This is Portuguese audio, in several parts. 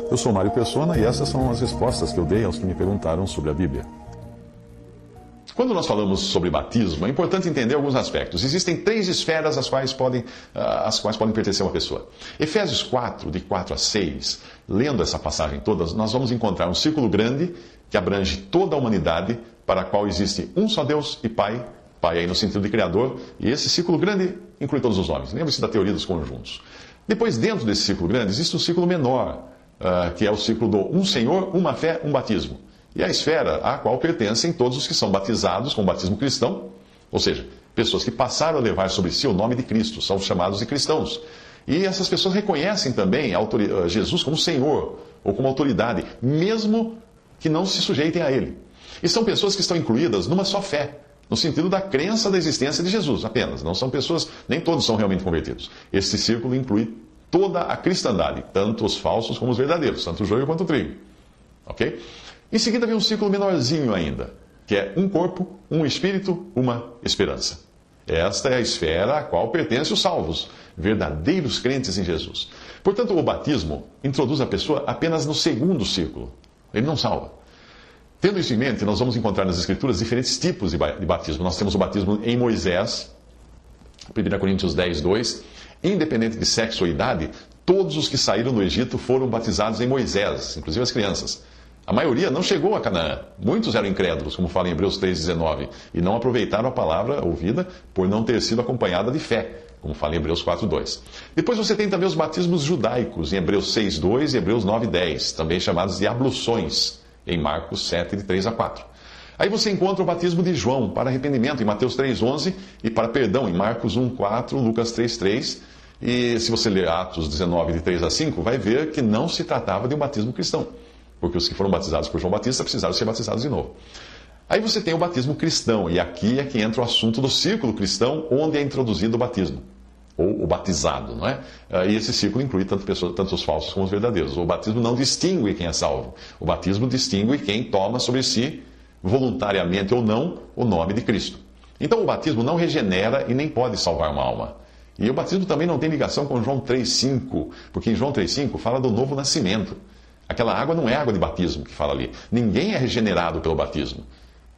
Eu sou Mário Persona e essas são as respostas que eu dei aos que me perguntaram sobre a Bíblia. Quando nós falamos sobre batismo, é importante entender alguns aspectos. Existem 3 esferas às quais podem pertencer uma pessoa. Efésios 4, de 4 a 6, lendo essa passagem toda, nós vamos encontrar um círculo grande que abrange toda a humanidade, para a qual existe um só Deus e Pai, Pai aí no sentido de Criador, e esse círculo grande inclui todos os homens. Lembre-se da teoria dos conjuntos. Depois, dentro desse círculo grande, existe um círculo menor, que é o círculo do um Senhor, uma fé, um batismo. E a esfera à qual pertencem todos os que são batizados com o batismo cristão, ou seja, pessoas que passaram a levar sobre si o nome de Cristo, são chamados de cristãos. E essas pessoas reconhecem também Jesus como Senhor, ou como autoridade, mesmo que não se sujeitem a Ele. E são pessoas que estão incluídas numa só fé, no sentido da crença da existência de Jesus apenas. Não são pessoas, nem todos são realmente convertidos. Este círculo inclui toda a cristandade, tanto os falsos como os verdadeiros, tanto o joio quanto o trigo. Ok? Em seguida vem um círculo menorzinho ainda, que é um corpo, um espírito, uma esperança. Esta é a esfera à qual pertencem os salvos, verdadeiros crentes em Jesus. Portanto, o batismo introduz a pessoa apenas no segundo círculo. Ele não salva. Tendo isso em mente, nós vamos encontrar nas Escrituras diferentes tipos de batismo. Nós temos o batismo em Moisés, 1 Coríntios 10, 2. Independente de sexo ou idade, todos os que saíram do Egito foram batizados em Moisés, inclusive as crianças. A maioria não chegou a Canaã. Muitos eram incrédulos, como fala em Hebreus 3,19, e não aproveitaram a palavra ouvida por não ter sido acompanhada de fé, como fala em Hebreus 4,2. Depois você tem também os batismos judaicos, em Hebreus 6,2 e Hebreus 9,10, também chamados de abluções, em Marcos 7, de 3 a 4. Aí você encontra o batismo de João para arrependimento, em Mateus 3,11, e para perdão, em Marcos 1,4, Lucas 3,3. E se você ler Atos 19, de 3 a 5, vai ver que não se tratava de um batismo cristão, porque os que foram batizados por João Batista precisaram ser batizados de novo. Aí você tem o batismo cristão, e aqui é que entra o assunto do círculo cristão, onde é introduzido o batismo, ou o batizado, não é? E esse círculo inclui tanto os falsos como os verdadeiros. O batismo não distingue quem é salvo, o batismo distingue quem toma sobre si, voluntariamente ou não, o nome de Cristo. Então o batismo não regenera e nem pode salvar uma alma. E o batismo também não tem ligação com João 3,5, porque em João 3,5 fala do novo nascimento. Aquela água não é água de batismo que fala ali. Ninguém é regenerado pelo batismo.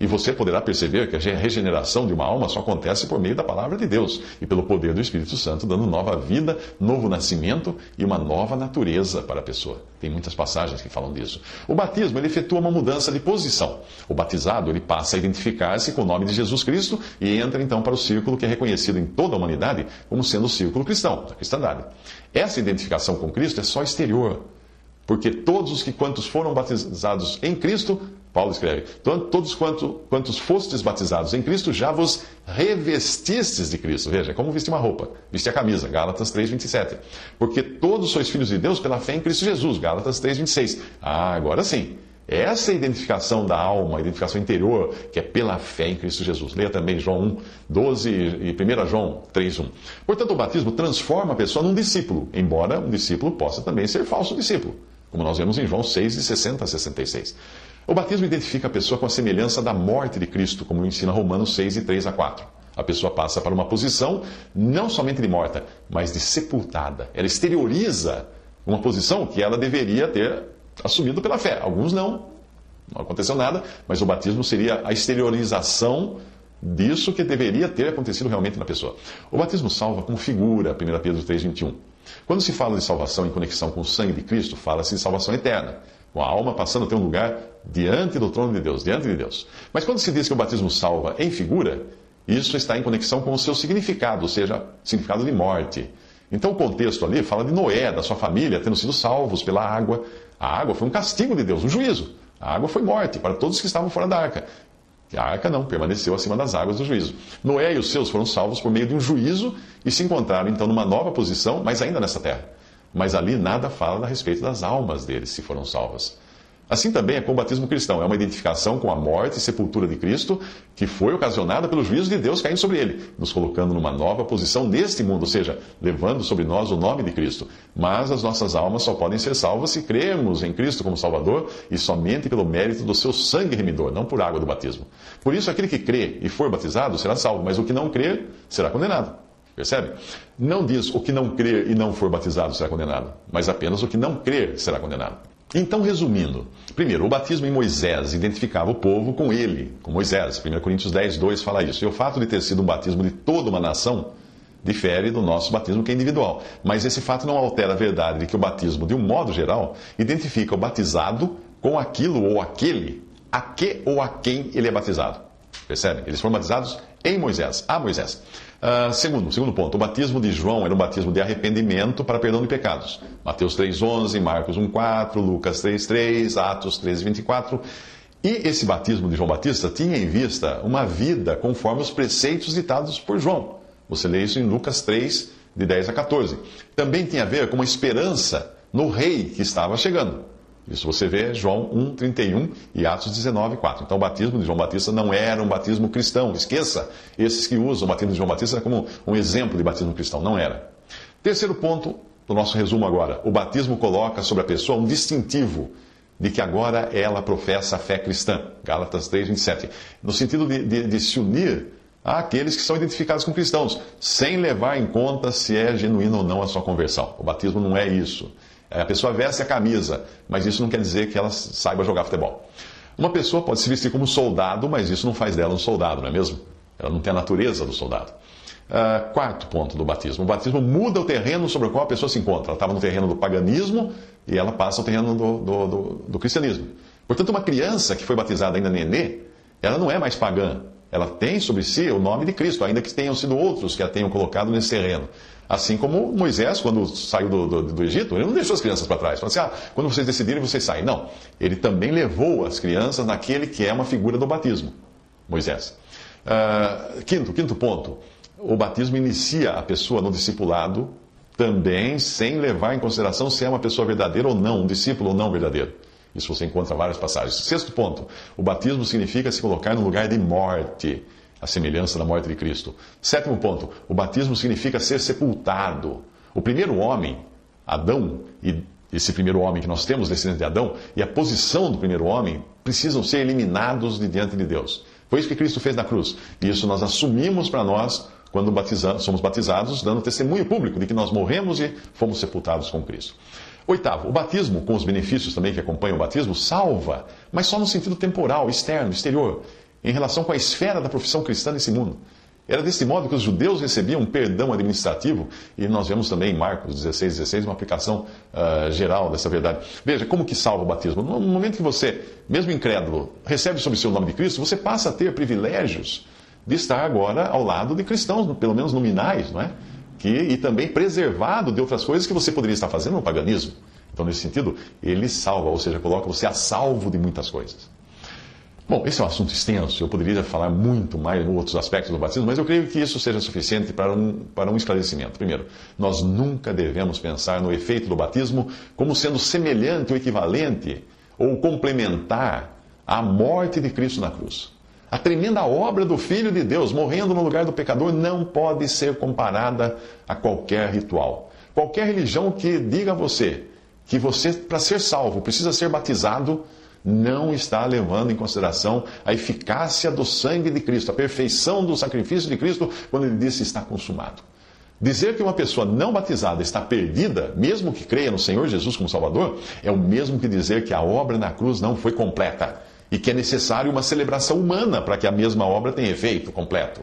E você poderá perceber que a regeneração de uma alma só acontece por meio da palavra de Deus e pelo poder do Espírito Santo, dando nova vida, novo nascimento e uma nova natureza para a pessoa. Tem muitas passagens que falam disso. O batismo, ele efetua uma mudança de posição. O batizado, ele passa a identificar-se com o nome de Jesus Cristo e entra então para o círculo que é reconhecido em toda a humanidade como sendo o círculo cristão, da cristandade. Essa identificação com Cristo é só exterior. Porque todos os quantos foram batizados em Cristo, Paulo escreve, todos quantos fostes batizados em Cristo, já vos revestistes de Cristo. Veja, é como vestir uma roupa, vestir a camisa, Gálatas 3,27. Porque todos sois filhos de Deus pela fé em Cristo Jesus, Gálatas 3,26. Agora sim, essa identificação da alma, a identificação interior, que é pela fé em Cristo Jesus. Leia também João 1, 12 e 1 João 3, 1. Portanto, o batismo transforma a pessoa num discípulo, embora um discípulo possa também ser falso discípulo, como nós vemos em João 6, de 60 a 66. O batismo identifica a pessoa com a semelhança da morte de Cristo, como ensina Romanos 6, de 3 a 4. A pessoa passa para uma posição não somente de morta, mas de sepultada. Ela exterioriza uma posição que ela deveria ter assumido pela fé. Alguns não aconteceu nada, mas o batismo seria a exteriorização disso que deveria ter acontecido realmente na pessoa. O batismo salva como figura, 1 Pedro 3,21. Quando se fala de salvação em conexão com o sangue de Cristo, fala-se de salvação eterna, com a alma passando a ter um lugar diante do trono de Deus, diante de Deus. Mas quando se diz que o batismo salva em figura, isso está em conexão com o seu significado, ou seja, significado de morte. Então o contexto ali fala de Noé, da sua família, tendo sido salvos pela água. A água foi um castigo de Deus, um juízo. A água foi morte para todos que estavam fora da arca. E a arca não, permaneceu acima das águas do juízo. Noé e os seus foram salvos por meio de um juízo e se encontraram então numa nova posição, mas ainda nessa terra. Mas ali nada fala a respeito das almas deles, se foram salvas. Assim também é com o batismo cristão. É uma identificação com a morte e sepultura de Cristo, que foi ocasionada pelo juízo de Deus caindo sobre ele, nos colocando numa nova posição neste mundo, ou seja, levando sobre nós o nome de Cristo. Mas as nossas almas só podem ser salvas se crermos em Cristo como Salvador e somente pelo mérito do seu sangue remidor, não por água do batismo. Por isso, aquele que crê e for batizado será salvo, mas o que não crer será condenado. Percebe? Não diz o que não crer e não for batizado será condenado, mas apenas o que não crer será condenado. Então, resumindo, primeiro, o batismo em Moisés identificava o povo com ele, com Moisés. 1 Coríntios 10, 2 fala isso. E o fato de ter sido um batismo de toda uma nação difere do nosso batismo, que é individual. Mas esse fato não altera a verdade de que o batismo, de um modo geral, identifica o batizado com aquilo ou aquele a que ou a quem ele é batizado. Percebe? Eles foram batizados em Moisés, a Moisés. Segundo ponto, o batismo de João era um batismo de arrependimento para perdão de pecados. Mateus 3,11, Marcos 1,4, Lucas 3,3, Atos 13,24. E esse batismo de João Batista tinha em vista uma vida conforme os preceitos ditados por João. Você lê isso em Lucas 3, de 10 a 14. Também tinha a ver com uma esperança no rei que estava chegando. Isso você vê João 1,31 e Atos 19,4. Então o batismo de João Batista não era um batismo cristão. Esqueça esses que usam o batismo de João Batista como um exemplo de batismo cristão. Não era. Terceiro ponto do nosso resumo agora. O batismo coloca sobre a pessoa um distintivo de que agora ela professa a fé cristã. Gálatas 3,27. No sentido de se unir àqueles que são identificados como cristãos, sem levar em conta se é genuína ou não a sua conversão. O batismo não é isso. A pessoa veste a camisa, mas isso não quer dizer que ela saiba jogar futebol. Uma pessoa pode se vestir como soldado, mas isso não faz dela um soldado, não é mesmo? Ela não tem a natureza do soldado. Quarto ponto do batismo. O batismo muda o terreno sobre o qual a pessoa se encontra. Ela estava no terreno do paganismo e ela passa ao terreno do cristianismo. Portanto, uma criança que foi batizada ainda nenê, ela não é mais pagã. Ela tem sobre si o nome de Cristo, ainda que tenham sido outros que a tenham colocado nesse terreno. Assim como Moisés, quando saiu do Egito, ele não deixou as crianças para trás. Falou assim, quando vocês decidirem, vocês saem. Não, ele também levou as crianças naquele que é uma figura do batismo, Moisés. Quinto ponto, o batismo inicia a pessoa no discipulado também sem levar em consideração se é uma pessoa verdadeira ou não, um discípulo ou não verdadeiro. Isso você encontra em várias passagens. Sexto ponto, o batismo significa se colocar no lugar de morte, a semelhança da morte de Cristo. Sétimo ponto, o batismo significa ser sepultado. O primeiro homem, Adão, e esse primeiro homem que nós temos, descendente de Adão, e a posição do primeiro homem precisam ser eliminados de diante de Deus. Foi isso que Cristo fez na cruz. E isso nós assumimos para nós quando somos batizados, dando testemunho público de que nós morremos e fomos sepultados com Cristo. Oitavo, o batismo, com os benefícios também que acompanham o batismo, salva, mas só no sentido temporal, externo, exterior, em relação com a esfera da profissão cristã nesse mundo. Era desse modo que os judeus recebiam um perdão administrativo, e nós vemos também em Marcos 16,16 uma aplicação geral dessa verdade. Veja, como que salva o batismo? No momento que você, mesmo incrédulo, recebe sobre si o nome de Cristo, você passa a ter privilégios de estar agora ao lado de cristãos, pelo menos nominais, não é? E também preservado de outras coisas que você poderia estar fazendo no paganismo. Então, nesse sentido, ele salva, ou seja, coloca você a salvo de muitas coisas. Bom, esse é um assunto extenso, eu poderia falar muito mais em outros aspectos do batismo, mas eu creio que isso seja suficiente para um esclarecimento. Primeiro, nós nunca devemos pensar no efeito do batismo como sendo semelhante ou equivalente ou complementar à morte de Cristo na cruz. A tremenda obra do Filho de Deus, morrendo no lugar do pecador, não pode ser comparada a qualquer ritual. Qualquer religião que diga a você que você, para ser salvo, precisa ser batizado, não está levando em consideração a eficácia do sangue de Cristo, a perfeição do sacrifício de Cristo, quando ele disse está consumado. Dizer que uma pessoa não batizada está perdida, mesmo que creia no Senhor Jesus como Salvador, é o mesmo que dizer que a obra na cruz não foi completa e que é necessário uma celebração humana para que a mesma obra tenha efeito completo.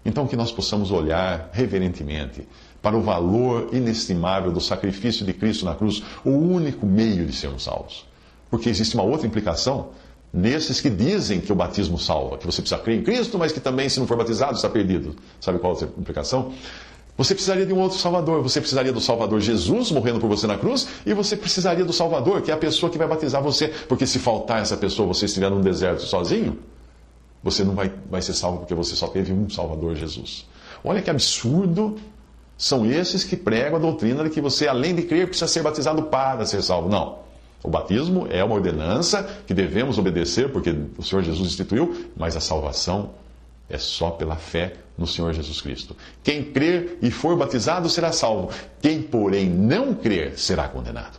Então, que nós possamos olhar reverentemente para o valor inestimável do sacrifício de Cristo na cruz, o único meio de sermos salvos. Porque existe uma outra implicação nesses que dizem que o batismo salva, que você precisa crer em Cristo, mas que também, se não for batizado, está perdido. Sabe qual é a implicação? Você precisaria de um outro Salvador. Você precisaria do Salvador Jesus morrendo por você na cruz, e você precisaria do Salvador, que é a pessoa que vai batizar você. Porque se faltar essa pessoa, você estiver num deserto sozinho, você não vai ser salvo porque você só teve um Salvador, Jesus. Olha que absurdo são esses que pregam a doutrina de que você, além de crer, precisa ser batizado para ser salvo. Não. O batismo é uma ordenança que devemos obedecer porque o Senhor Jesus instituiu, mas a salvação é só pela fé no Senhor Jesus Cristo. Quem crer e for batizado será salvo. Quem, porém, não crer será condenado.